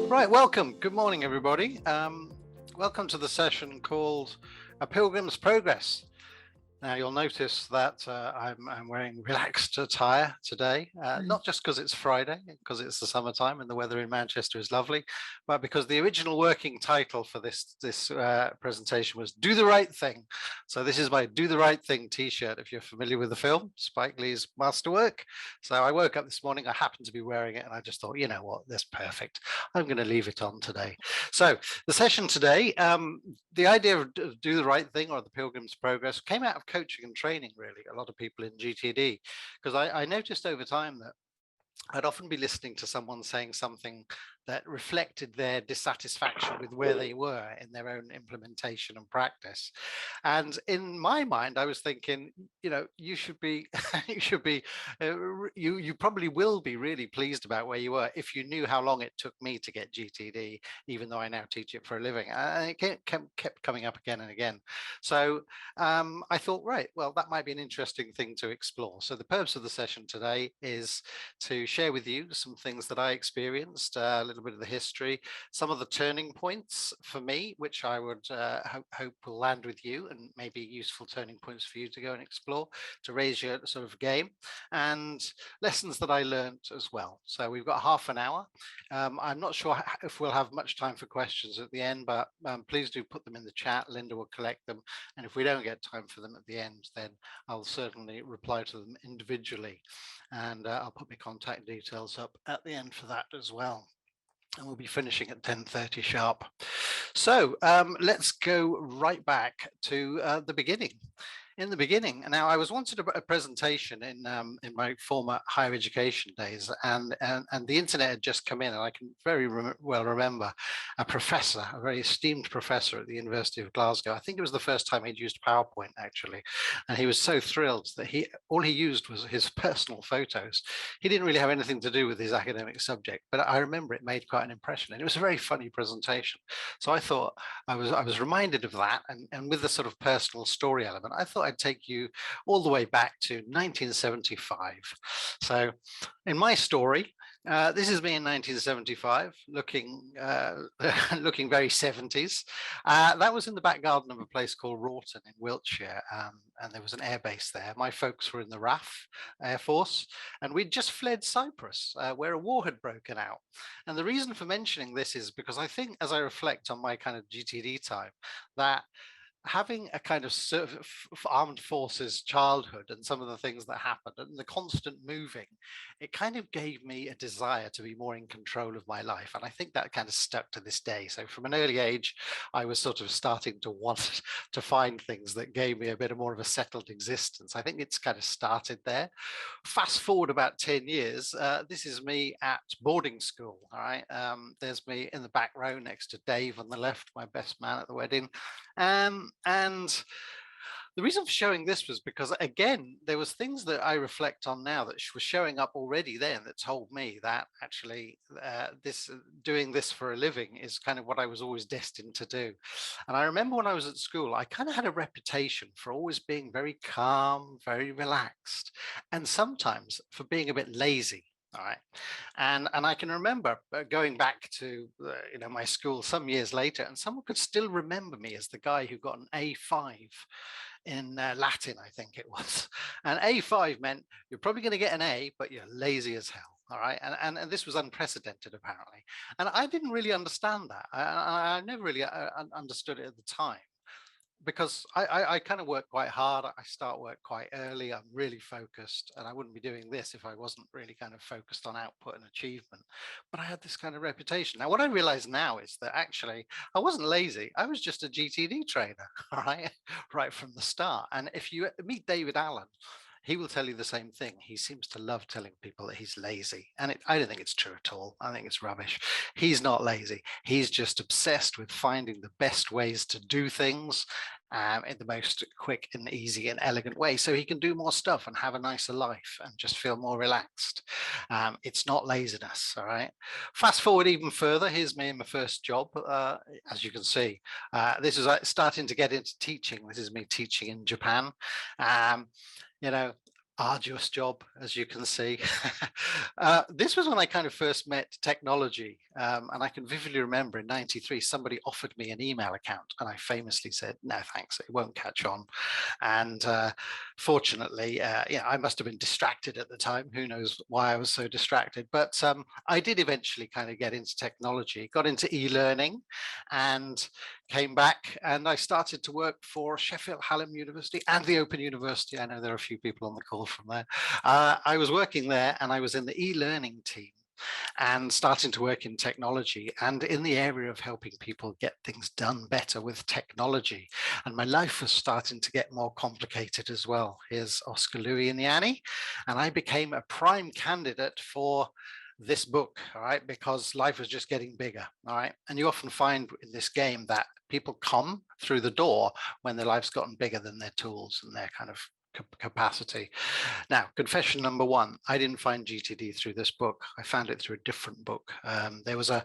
Right, welcome. Good morning, everybody. Welcome to the session called A Pilgrim's Progress. Now, you'll notice that I'm wearing relaxed attire today, not just because it's Friday, because it's the summertime and the weather in Manchester is lovely, but because the original working title for this presentation was Do the Right Thing. So this is my Do the Right Thing t-shirt, if you're familiar with the film, Spike Lee's masterwork. So I woke up this morning, I happened to be wearing it, and I just thought, you know what, that's perfect. I'm going to leave it on today. So the session today, the idea of Do the Right Thing or the Pilgrim's Progress came out of coaching and training, really. A lot of people in GTD, because I noticed over time that I'd often be listening to someone saying something that reflected their dissatisfaction with where they were in their own implementation and practice. And in my mind, I was thinking, you know, you should be, you probably will be really pleased about where you were if you knew how long it took me to get GTD, even though I now teach it for a living. And it kept coming up again and again. So I thought, right, well, that might be an interesting thing to explore. So the purpose of the session today is to share with you some things that I experienced, a little bit of the history, some of the turning points for me, which I would hope will land with you and maybe useful turning points for you to go and explore to raise your sort of game, and lessons that I learned as well. So we've got half an hour. I'm not sure if we'll have much time for questions at the end, but please do put them in the chat. Linda will collect them. And if we don't get time for them at the end, then I'll certainly reply to them individually. And I'll put my contact details up at the end for that as well. And we'll be finishing at 10:30 sharp. So let's go right back to the beginning. In the beginning, now I was wanted a presentation in my former higher education days, and the internet had just come in, and I can very well remember a professor, a very esteemed professor at the University of Glasgow. I think it was the first time he'd used PowerPoint actually, and he was so thrilled that all he used was his personal photos. He didn't really have anything to do with his academic subject, but I remember it made quite an impression, and it was a very funny presentation. So I thought I was reminded of that, and with the sort of personal story element, I thought I'd take you all the way back to 1975. So in my story, this is me in 1975, looking looking very 70s. That was in the back garden of a place called Rawton in Wiltshire, and there was an airbase there. My folks were in the RAF Air Force, and we'd just fled Cyprus, where a war had broken out. And the reason for mentioning this is because I think, as I reflect on my kind of GTD time, that having a kind of armed forces childhood and some of the things that happened and the constant moving, it kind of gave me a desire to be more in control of my life. And I think that kind of stuck to this day. So from an early age, I was sort of starting to want to find things that gave me a bit more of a settled existence. I think it's kind of started there. Fast forward about 10 years, this is me at boarding school. All right. There's me in the back row next to Dave on the left, my best man at the wedding. And the reason for showing this was because, again, there was things that I reflect on now that were showing up already then that told me that actually doing this for a living is kind of what I was always destined to do. And I remember when I was at school, I kind of had a reputation for always being very calm, very relaxed, and sometimes for being a bit lazy. All right. And I can remember going back to my school some years later, and someone could still remember me as the guy who got an A5 in Latin, I think it was. And A5 meant you're probably going to get an A, but you're lazy as hell. All right. And this was unprecedented, apparently. And I didn't really understand that. I never really understood it at the time, because I kind of work quite hard. I start work quite early. I'm really focused, and I wouldn't be doing this if I wasn't really kind of focused on output and achievement. But I had this kind of reputation. Now, what I realize now is that actually I wasn't lazy. I was just a GTD trainer, all right, right from the start. And if you meet David Allen, he will tell you the same thing. He seems to love telling people that he's lazy. And I don't think it's true at all. I think it's rubbish. He's not lazy. He's just obsessed with finding the best ways to do things in the most quick and easy and elegant way, so he can do more stuff and have a nicer life and just feel more relaxed. It's not laziness. All right. Fast forward even further. Here's me in my first job. As you can see, this is starting to get into teaching. This is me teaching in Japan. You know, arduous job, as you can see. This was when I kind of first met technology. And I can vividly remember in 93, somebody offered me an email account. And I famously said, no, thanks, it won't catch on. And fortunately, I must have been distracted at the time. Who knows why I was so distracted. But I did eventually kind of get into technology, got into e-learning, and came back, and I started to work for Sheffield Hallam University and the Open University. I know there are a few people on the call from there. I was working there, and I was in the e-learning team and starting to work in technology and in the area of helping people get things done better with technology. And my life was starting to get more complicated as well. Here's Oscar, Louis, and Yanni. And I became a prime candidate for this book, all right, because life was just getting bigger, all right. And you often find in this game that people come through the door when their life's gotten bigger than their tools and their kind of capacity. Now, confession number one, I didn't find GTD through this book. I found it through a different book. There was a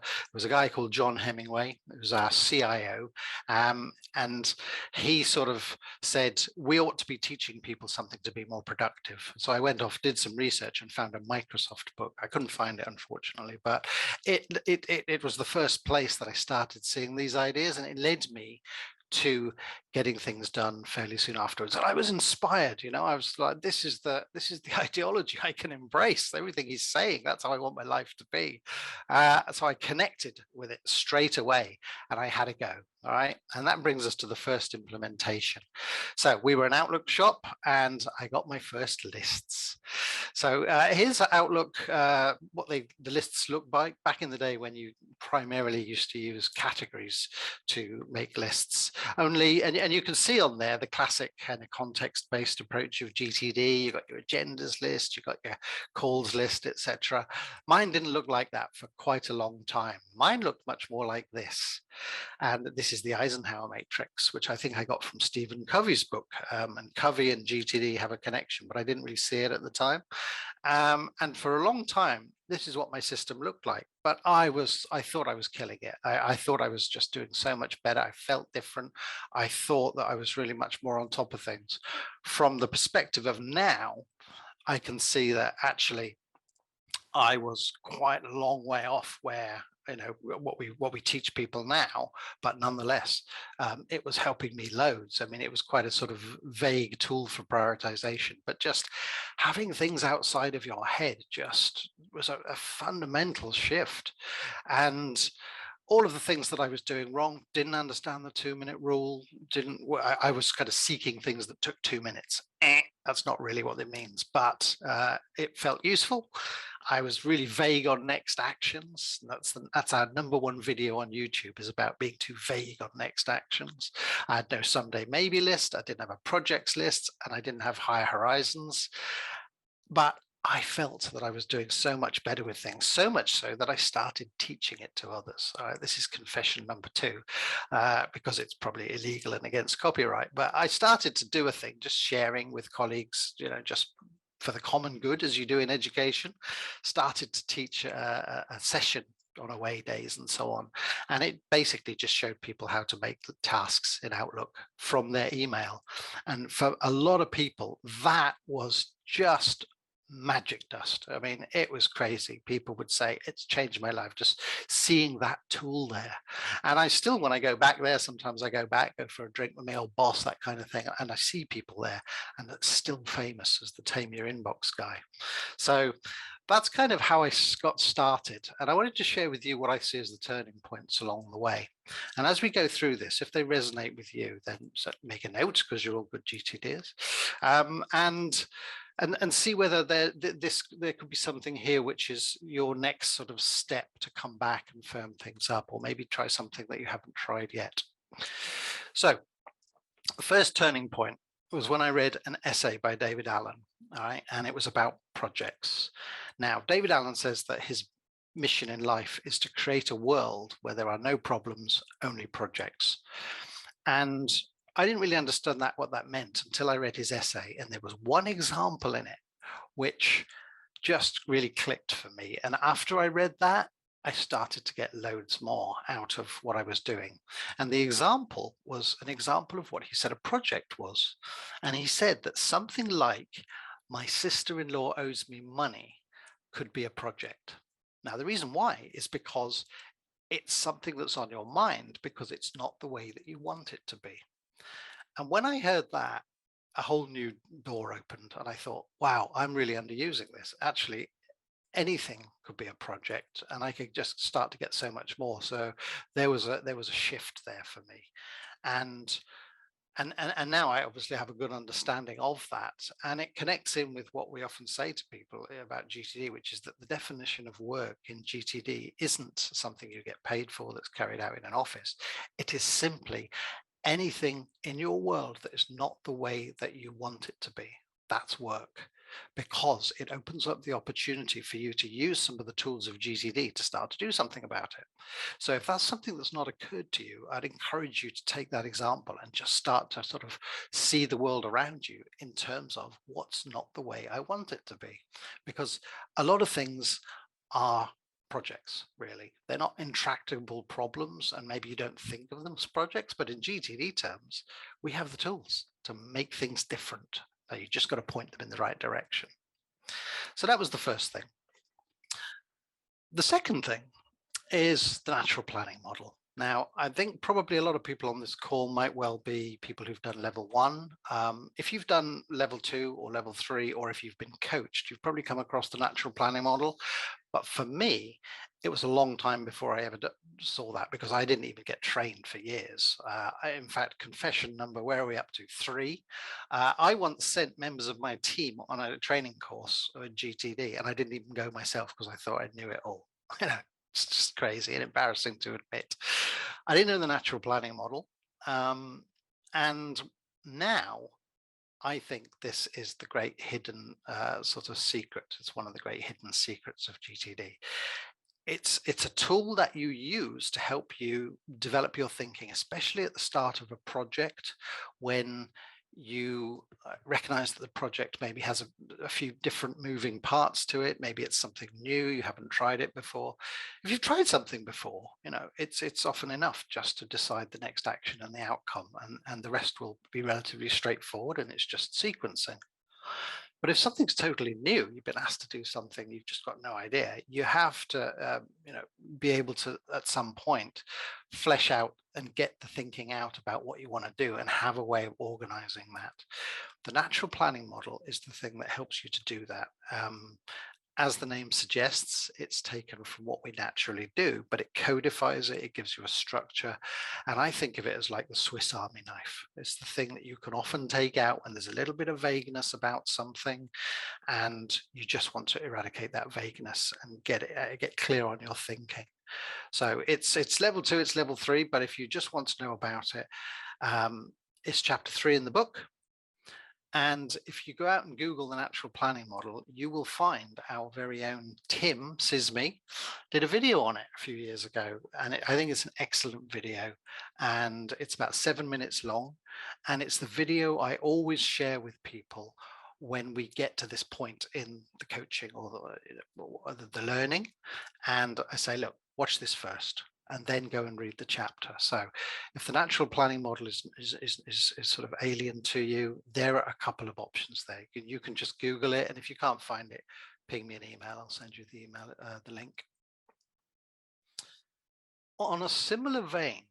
guy called John Hemingway, who was our CIO, and he sort of said, we ought to be teaching people something to be more productive. So I went off, did some research, and found a Microsoft book. I couldn't find it, unfortunately, but it was the first place that I started seeing these ideas, and it led me to getting things done fairly soon afterwards. And I was inspired, I was like, this is the ideology I can embrace. Everything he's saying, that's how I want my life to be. So I connected with it straight away, and I had a go. All right. And that brings us to the first implementation. So we were an Outlook shop, and I got my first lists. So here's Outlook, what the lists look like back in the day when you primarily used to use categories to make lists. Only, and you can see on there the classic kind of context-based approach of GTD. You've got your agendas list, you've got your calls list, etc. Mine didn't look like that for quite a long time. Mine looked much more like this. And this is the Eisenhower matrix, which I think I got from Stephen Covey's book. And Covey and GTD have a connection, but I didn't really see it at the time. And for a long time, this is what my system looked like. But I thought I was killing it. I thought I was just doing so much better. I felt different. I thought that I was really much more on top of things. From the perspective of now, I can see that actually I was quite a long way off where what we teach people now, but nonetheless, it was helping me loads. I mean, it was quite a sort of vague tool for prioritization, but just having things outside of your head just was a fundamental shift. And all of the things that I was doing wrong, didn't understand the 2-minute rule, I was kind of seeking things that took 2 minutes. That's not really what it means, but it felt useful. I was really vague on next actions. That's our number one video on YouTube, is about being too vague on next actions. I had no someday maybe list. I didn't have a projects list, and I didn't have higher horizons. But I felt that I was doing so much better with things, so much so that I started teaching it to others. This is confession number two, because it's probably illegal and against copyright. But I started to do a thing, just sharing with colleagues, just for the common good, as you do in education. Started to teach a session on away days and so on. And it basically just showed people how to make tasks in Outlook from their email. And for a lot of people, that was just magic dust. I mean, it was crazy. People would say, it's changed my life, just seeing that tool there. And I still, when I go back there, sometimes I go for a drink with my old boss, that kind of thing, and I see people there, and that's still famous as the Tame Your Inbox guy. So that's kind of how I got started. And I wanted to share with you what I see as the turning points along the way. And as we go through this, if they resonate with you, then make a note, because you're all good GTDs. And see whether there could be something here which is your next sort of step to come back and firm things up, or maybe try something that you haven't tried yet. So the first turning point was when I read an essay by David Allen, all right, and it was about projects. Now, David Allen says that his mission in life is to create a world where there are no problems, only projects. And I didn't really understand what that meant until I read his essay, and there was one example in it which just really clicked for me. And after I read that, I started to get loads more out of what I was doing. And the example was an example of what he said a project was. And he said that something like My sister-in-law owes me money could be a project. Now, the reason why is because it's something that's on your mind because it's not the way that you want it to be. And when I heard that, a whole new door opened and I thought, wow, I'm really underusing this. Actually, anything could be a project and I could just start to get so much more. So there was a shift there for me. And and now I obviously have a good understanding of that, and it connects in with what we often say to people about GTD, which is that the definition of work in GTD isn't something you get paid for that's carried out in an office. It is simply anything in your world that is not the way that you want it to be. That's work, because it opens up the opportunity for you to use some of the tools of GTD to start to do something about it. So if that's something that's not occurred to you, I'd encourage you to take that example and just start to sort of see the world around you in terms of what's not the way I want it to be. Because a lot of things are projects, really. They're not intractable problems, and maybe you don't think of them as projects, but in GTD terms, we have the tools to make things different. You just got to point them in the right direction. So that was the first thing. The second thing is the natural planning model. Now, I think probably a lot of people on this call might well be people who've done level one. If you've done level two or level three, or if you've been coached, you've probably come across the natural planning model. But for me, it was a long time before I ever saw that, because I didn't even get trained for years. In fact, confession number, where are we up to? 3. I once sent members of my team on a training course at GTD, and I didn't even go myself because I thought I knew it all. You know, it's just crazy and embarrassing to admit. I didn't know the natural planning model. And now I think this is the great hidden sort of secret. It's one of the great hidden secrets of GTD. It's a tool that you use to help you develop your thinking, especially at the start of a project, when you recognize that the project maybe has a few different moving parts to it. Maybe it's something new, you haven't tried it before. If you've tried something before, it's often enough just to decide the next action and the outcome, and the rest will be relatively straightforward, and it's just sequencing. But if something's totally new, you've been asked to do something, you've just got no idea, you have to be able to, at some point, flesh out and get the thinking out about what you want to do and have a way of organizing that. The natural planning model is the thing that helps you to do that. As the name suggests, it's taken from what we naturally do, but it codifies it, it gives you a structure. And I think of it as like the Swiss Army knife. It's the thing that you can often take out when there's a little bit of vagueness about something, and you just want to eradicate that vagueness and get clear on your thinking. So it's level 2, it's level 3, but if you just want to know about it, it's chapter 3 in the book. And if you go out and Google the natural planning model, you will find our very own Tim Sisme did a video on it a few years ago. And I think it's an excellent video. And it's about 7 minutes long. And it's the video I always share with people when we get to this point in the coaching or the learning. And I say, look, watch this first, and then go and read the chapter. So if the natural planning model is sort of alien to you, there are a couple of options there. You can just Google it, and if you can't find it, ping me an email. I'll send you the email, the link. On a similar vein,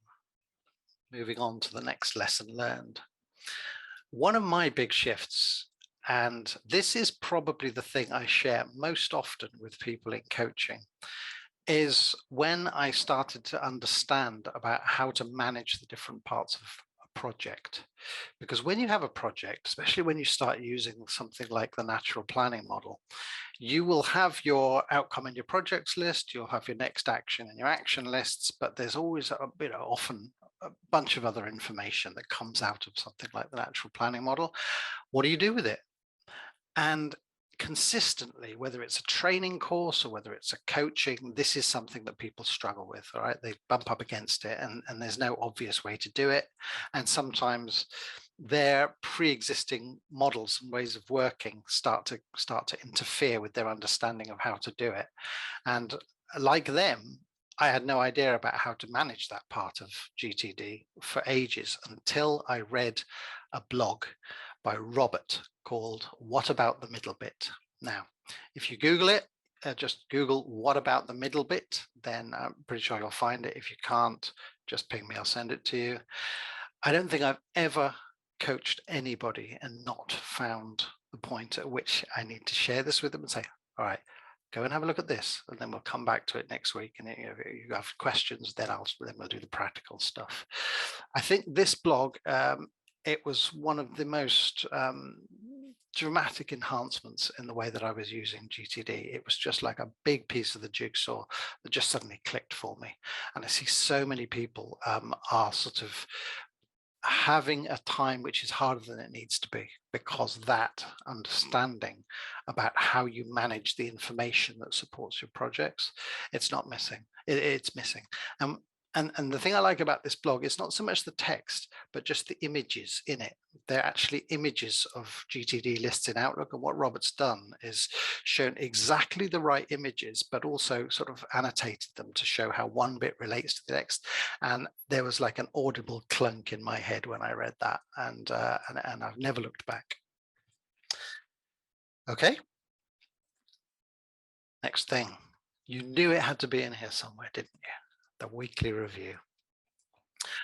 moving on to the next lesson learned, one of my big shifts, and this is probably the thing I share most often with people in coaching, is when I started to understand about how to manage the different parts of a project. Because when you have a project, especially when you start using something like the natural planning model, you will have your outcome in your projects list, you'll have your next action in your action lists, but there's always often a bunch of other information that comes out of something like the natural planning model. What do you do with it? And consistently, whether it's a training course or whether it's a coaching, this is something that people struggle with. All right, they bump up against it, and there's no obvious way to do it. And sometimes their pre-existing models and ways of working start to interfere with their understanding of how to do it. And like them, I had no idea about how to manage that part of GTD for ages, until I read a blog by Robert called What About the Middle Bit? Now, if you Google it, just Google what about the middle bit, then I'm pretty sure you'll find it. If you can't, just ping me, I'll send it to you. I don't think I've ever coached anybody and not found the point at which I need to share this with them and say, all right, go and have a look at this, and then we'll come back to it next week. And if you have questions, then we'll do the practical stuff. I think this blog, it was one of the most dramatic enhancements in the way that I was using GTD. It was just like a big piece of the jigsaw that just suddenly clicked for me. And I see so many people are sort of having a time which is harder than it needs to be, because that understanding about how you manage the information that supports your projects, it's not missing. It's missing. And the thing I like about this blog is not so much the text, but just the images in it. They're actually images of GTD lists in Outlook. And what Robert's done is shown exactly the right images, but also sort of annotated them to show how one bit relates to the next. And there was like an audible clunk in my head when I read that. And I've never looked back. Okay. Next thing. You knew it had to be in here somewhere, didn't you? The weekly review.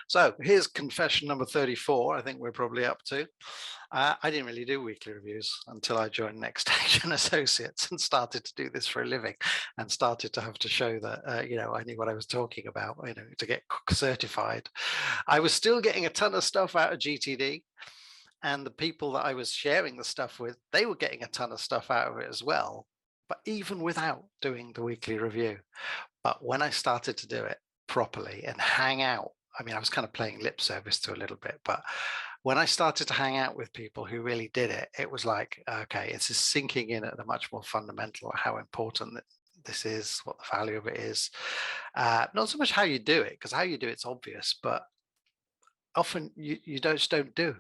So here's confession number 34. I think we're probably up to. I didn't really do weekly reviews until I joined Next Action Associates and started to do this for a living, and started to have to show that I knew what I was talking about. To get certified, I was still getting a ton of stuff out of GTD, and the people that I was sharing the stuff with, they were getting a ton of stuff out of it as well. But even without doing the weekly review, but when I started to do it properly and hang out, I mean, I was kind of playing lip service to a little bit, but when I started to hang out with people who really did it, it was like, okay, it's just sinking in at a much more fundamental how important this is, what the value of it is. Not so much how you do it, because how you do it's obvious, but often you just don't do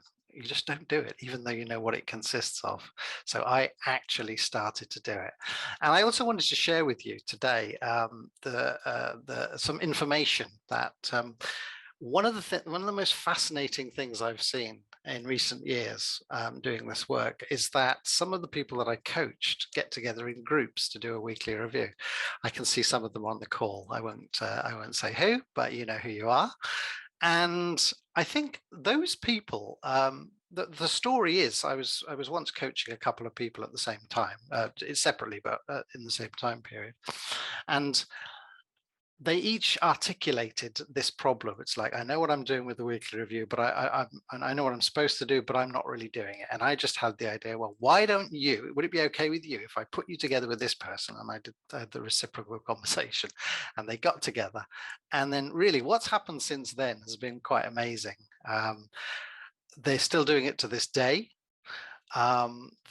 it, even though you know what it consists of. So I actually started to do it. And I also wanted to share with you today some information that one of the most fascinating things I've seen in recent years doing this work is that some of the people that I coached get together in groups to do a weekly review. I can see some of them on the call. I won't say who, but you know who you are. And I think those people, the story is, I was once coaching a couple of people at the same time, separately, but in the same time period, and they each articulated this problem. It's like, I know what I'm doing with the weekly review, but I know what I'm supposed to do, but I'm not really doing it. And I just had the idea, well, why don't you, would it be okay with you if I put you together with this person? And I did the reciprocal conversation, and they got together. And then really what's happened since then has been quite amazing. They're still doing it to this day. There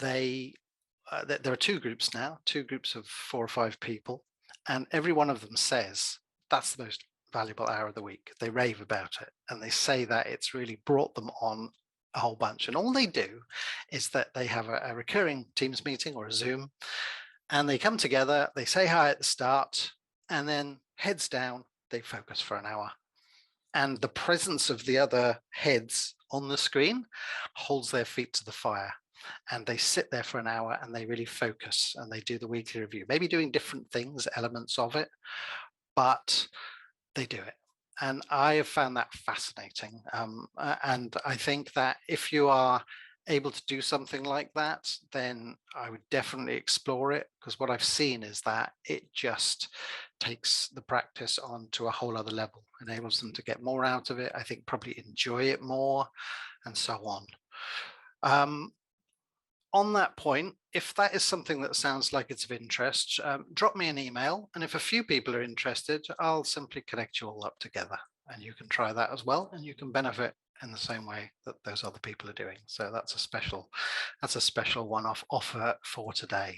are two groups now, two groups of 4 or 5 people. And every one of them says that's the most valuable hour of the week. They rave about it, and they say that it's really brought them on a whole bunch. And all they do is that they have a recurring Teams meeting or a Zoom, and they come together, they say hi at the start, and then heads down, they focus for an hour. And the presence of the other heads on the screen holds their feet to the fire. And they sit there for an hour and they really focus, and they do the weekly review, maybe doing different things, elements of it, but they do it. And I have found that fascinating. And I think that if you are able to do something like that, then I would definitely explore it, because what I've seen is that it just takes the practice on to a whole other level, enables them to get more out of it, I think probably enjoy it more, and so on. On that point, if that is something that sounds like it's of interest, drop me an email. And if a few people are interested, I'll simply connect you all up together, and you can try that as well. And you can benefit in the same way that those other people are doing. So that's a special one-off offer for today.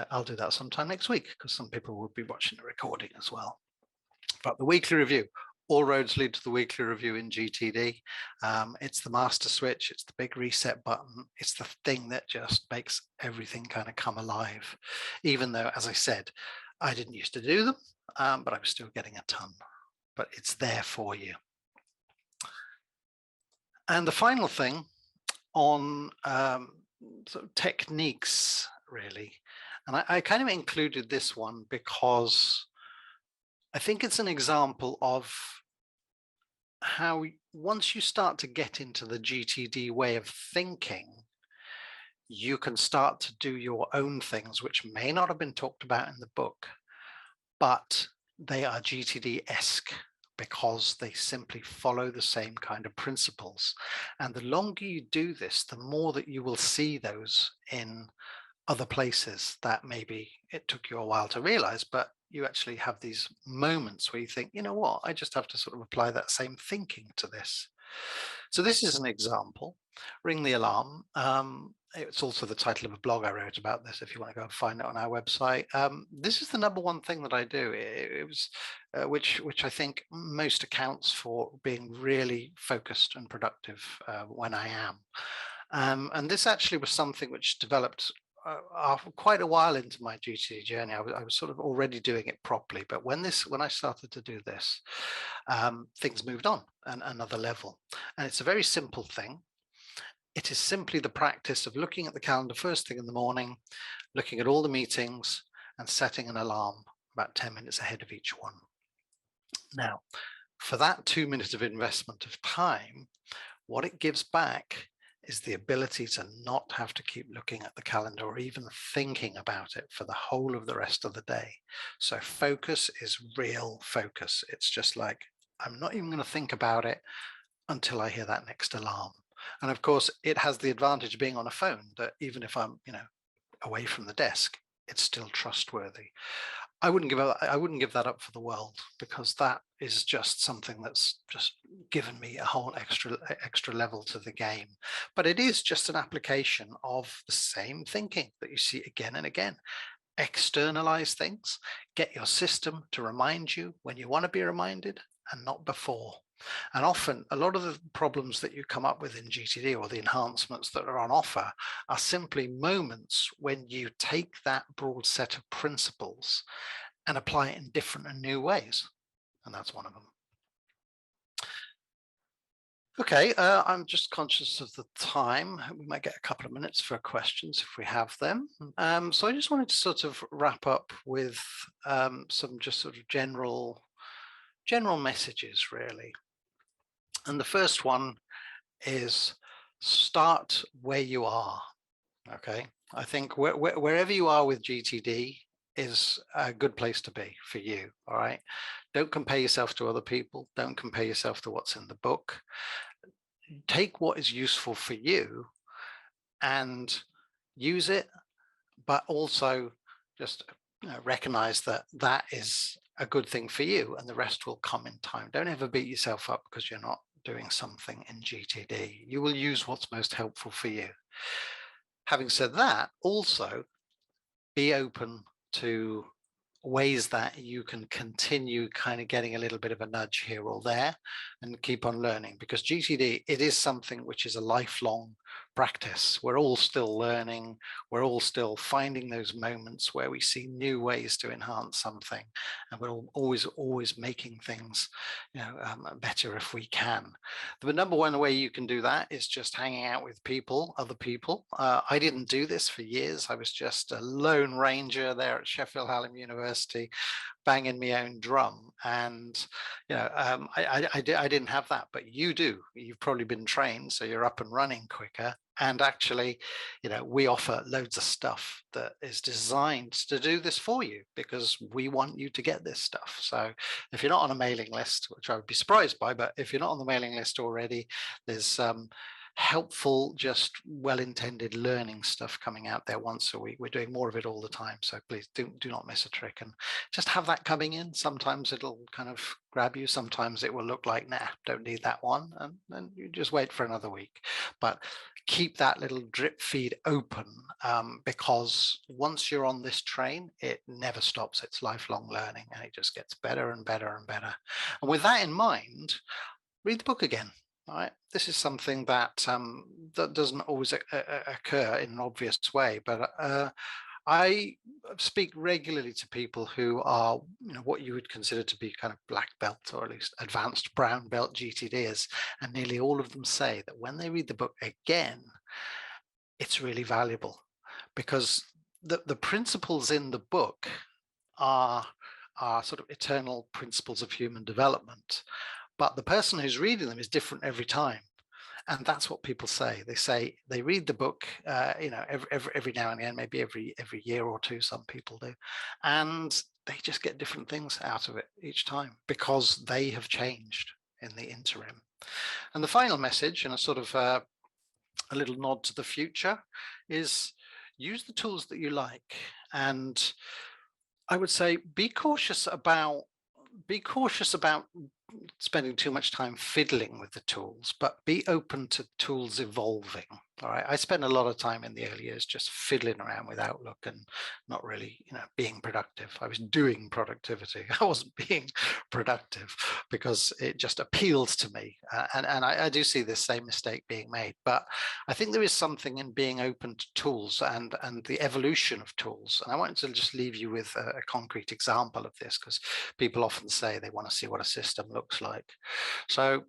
I'll do that sometime next week, because some people will be watching the recording as well. But the weekly review, all roads lead to the weekly review in GTD. It's the master switch. It's the big reset button. It's the thing that just makes everything kind of come alive. Even though, as I said, I didn't used to do them, but I was still getting a ton. But it's there for you. And the final thing on sort of techniques, really. And I kind of included this one because I think it's an example of how once you start to get into the GTD way of thinking, you can start to do your own things, which may not have been talked about in the book, but they are GTD-esque because they simply follow the same kind of principles. And the longer you do this, the more that you will see those in other places that maybe it took you a while to realize, but you actually have these moments where you think, you know what, I just have to sort of apply that same thinking to this. So this is an example. Ring the alarm. It's also the title of a blog I wrote about this, if you want to go and find it on our website. This is the number one thing that I do. It was which I think most accounts for being really focused and productive when I am. And this actually was something which developed after quite a while into my GTD journey. I was sort of already doing it properly, but when I started to do this, things moved on another level. And it's a very simple thing. It is simply the practice of looking at the calendar first thing in the morning, looking at all the meetings and setting an alarm about 10 minutes ahead of each one. Now, for that 2 minutes of investment of time, what it gives back is the ability to not have to keep looking at the calendar or even thinking about it for the whole of the rest of the day. So focus is real focus. It's just like, I'm not even going to think about it until I hear that next alarm. And of course, it has the advantage of being on a phone that even if I'm, away from the desk, it's still trustworthy. I wouldn't give that up for the world, because that is just something that's just given me a whole extra level to the game. But it is just an application of the same thinking that you see again and again. Externalize things, get your system to remind you when you want to be reminded and not before. And often a lot of the problems that you come up with in GTD, or the enhancements that are on offer, are simply moments when you take that broad set of principles and apply it in different and new ways. And that's one of them. Okay, I'm just conscious of the time. We might get a couple of minutes for questions if we have them. So I just wanted to sort of wrap up with some just sort of general messages, really. And the first one is start where you are. Okay, I think wherever you are with GTD is a good place to be for you. All right, don't compare yourself to other people. Don't compare yourself to what's in the book. Take what is useful for you and use it, but also just recognize that that is a good thing for you, and the rest will come in time. Don't ever beat yourself up because you're not doing something in GTD. You will use what's most helpful for you. Having said that, also be open to ways that you can continue kind of getting a little bit of a nudge here or there and keep on learning, because GTD, it is something which is a lifelong practice. We're all still learning. We're all still finding those moments where we see new ways to enhance something, and we're always making things better if we can. The number one way you can do that is just hanging out with other people. I didn't do this for years. I was just a lone ranger there at Sheffield Hallam University, banging my own drum. And I didn't have that, but you do. You've probably been trained, so you're up and running quicker. And actually, we offer loads of stuff that is designed to do this for you, because we want you to get this stuff. So if you're not on a mailing list, which I would be surprised by, but if you're not on the mailing list already, there's helpful, just well-intended learning stuff coming out there once a week. We're doing more of it all the time, so please do not miss a trick, and just have that coming in. Sometimes it'll kind of grab you, sometimes it will look like, nah, don't need that one, and then you just wait for another week. But keep that little drip feed open, because once you're on this train, it never stops. It's lifelong learning, and it just gets better and better and better. And with that in mind, read the book again. All right, this is something that that doesn't always occur in an obvious way, but I speak regularly to people who are, what you would consider to be kind of black belt or at least advanced brown belt GTDers, and nearly all of them say that when they read the book again, it's really valuable because the principles in the book are sort of eternal principles of human development, but the person who's reading them is different every time. And that's what people say. They say they read the book, every now and again, maybe every year or two. Some people do, and they just get different things out of it each time because they have changed in the interim. And the final message, and a sort of a little nod to the future, is use the tools that you like. And I would say be cautious about spending too much time fiddling with the tools, but be open to tools evolving. All right. I spent a lot of time in the early years just fiddling around with Outlook and not really, being productive. I was doing productivity. I wasn't being productive because it just appealed to me. And I do see this same mistake being made. But I think there is something in being open to tools and the evolution of tools. And I wanted to just leave you with a concrete example of this, because people often say they want to see what a system looks like. So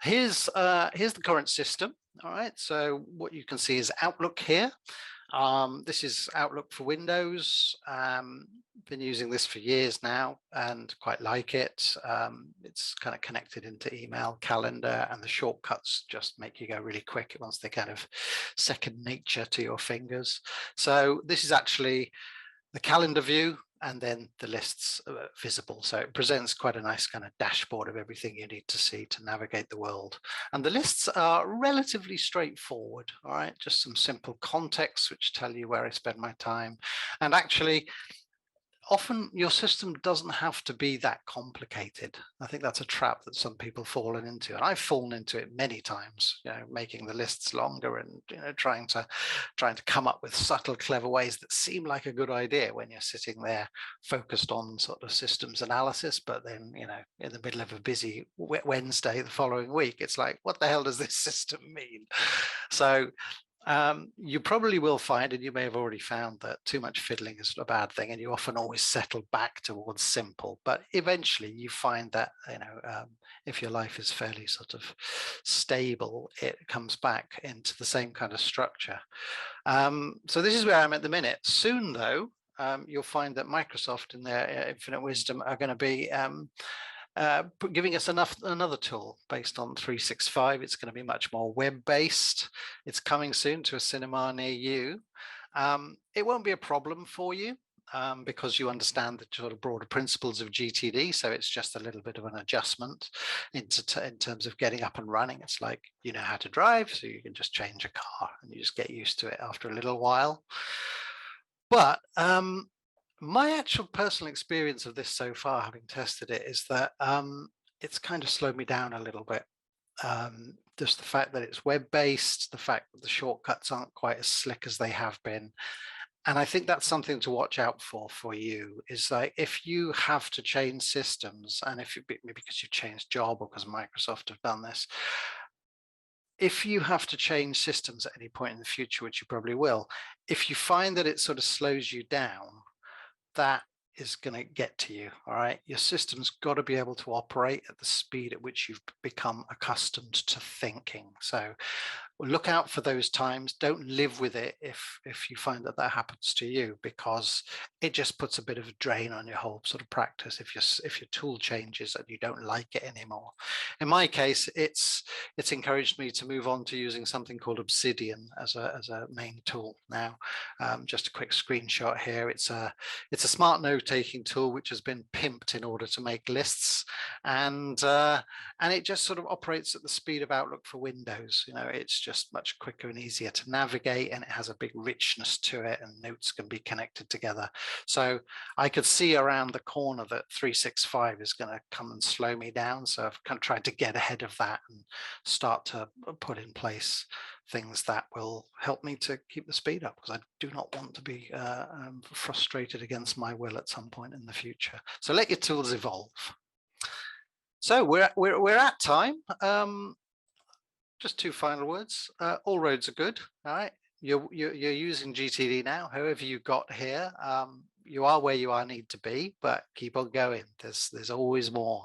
here's the current system. All right, so what you can see is Outlook here. This is Outlook for Windows. Been using this for years now and quite like it. It's kind of connected into email, calendar, and the shortcuts just make you go really quick once they're kind of second nature to your fingers. So this is actually the calendar view, and then the lists are visible. So it presents quite a nice kind of dashboard of everything you need to see to navigate the world. And the lists are relatively straightforward, all right? Just some simple contexts which tell you where I spend my time. And actually, often your system doesn't have to be that complicated. I think that's a trap that some people have fallen into, and I've fallen into it many times, making the lists longer and trying to come up with subtle, clever ways that seem like a good idea when you're sitting there focused on sort of systems analysis, but then in the middle of a busy Wednesday the following week, it's like, what the hell does this system mean? So you probably will find, and you may have already found, that too much fiddling is a bad thing, and you often always settle back towards simple. But eventually you find that, if your life is fairly sort of stable, it comes back into the same kind of structure. So this is where I'm at the minute. Soon, though, you'll find that Microsoft, in their infinite wisdom, are going to be giving us another tool based on 365. It's going to be much more web-based. It's coming soon to a cinema near you. It won't be a problem for you because you understand the sort of broader principles of GTD. So it's just a little bit of an adjustment in terms of getting up and running. It's like, you know how to drive, so you can just change a car and you just get used to it after a little while. But my actual personal experience of this so far, having tested it, is that it's kind of slowed me down a little bit. Just the fact that it's web-based, the fact that the shortcuts aren't quite as slick as they have been. And I think that's something to watch out for you, is like, if you have to change systems, and if maybe because you've changed job or because Microsoft have done this, if you have to change systems at any point in the future, which you probably will, if you find that it sort of slows you down, that is going to get to you. All right, your system's got to be able to operate at the speed at which you've become accustomed to thinking. So look out for those times. Don't live with it if you find that happens to you, because it just puts a bit of a drain on your whole sort of practice if your tool changes and you don't like it anymore. In my case, it's encouraged me to move on to using something called Obsidian as a main tool now. Just a quick screenshot here. It's a smart note-taking tool which has been pimped in order to make lists, and it just sort of operates at the speed of Outlook for Windows. It's just much quicker and easier to navigate, and it has a big richness to it, and notes can be connected together. So I could see around the corner that 365 is going to come and slow me down. So I've kind of tried to get ahead of that and start to put in place things that will help me to keep the speed up, because I do not want to be frustrated against my will at some point in the future. So let your tools evolve. So we're at time. Just two final words. All roads are good. All right. you're using GTD now. However you got here, you are where you are need to be, but keep on going. There's always more.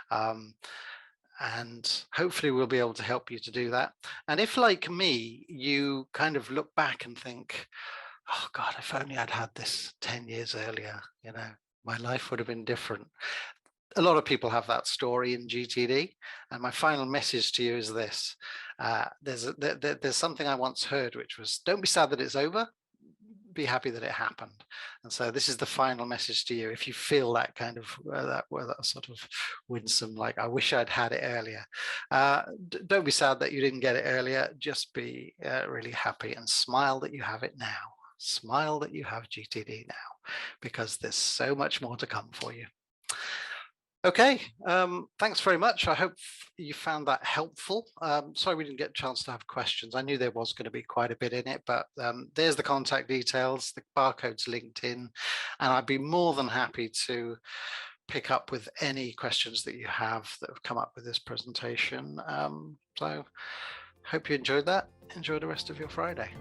Um, and hopefully we'll be able to help you to do that. And if, like me, you kind of look back and think, oh God, if only I'd had this 10 years earlier, my life would have been different. A lot of people have that story in GTD. And my final message to you is this. There's something I once heard, which was, don't be sad that it's over, be happy that it happened. And so this is the final message to you. If you feel that kind of that sort of winsome, like I wish I'd had it earlier, don't be sad that you didn't get it earlier. Just be really happy and smile that you have it now. Smile that you have GTD now, because there's so much more to come for you. Okay, thanks very much. I hope you found that helpful. Sorry we didn't get a chance to have questions. I knew there was going to be quite a bit in it, but there's the contact details, the barcode's linked in, and I'd be more than happy to pick up with any questions that you have that have come up with this presentation. So hope you enjoyed that. Enjoy the rest of your Friday.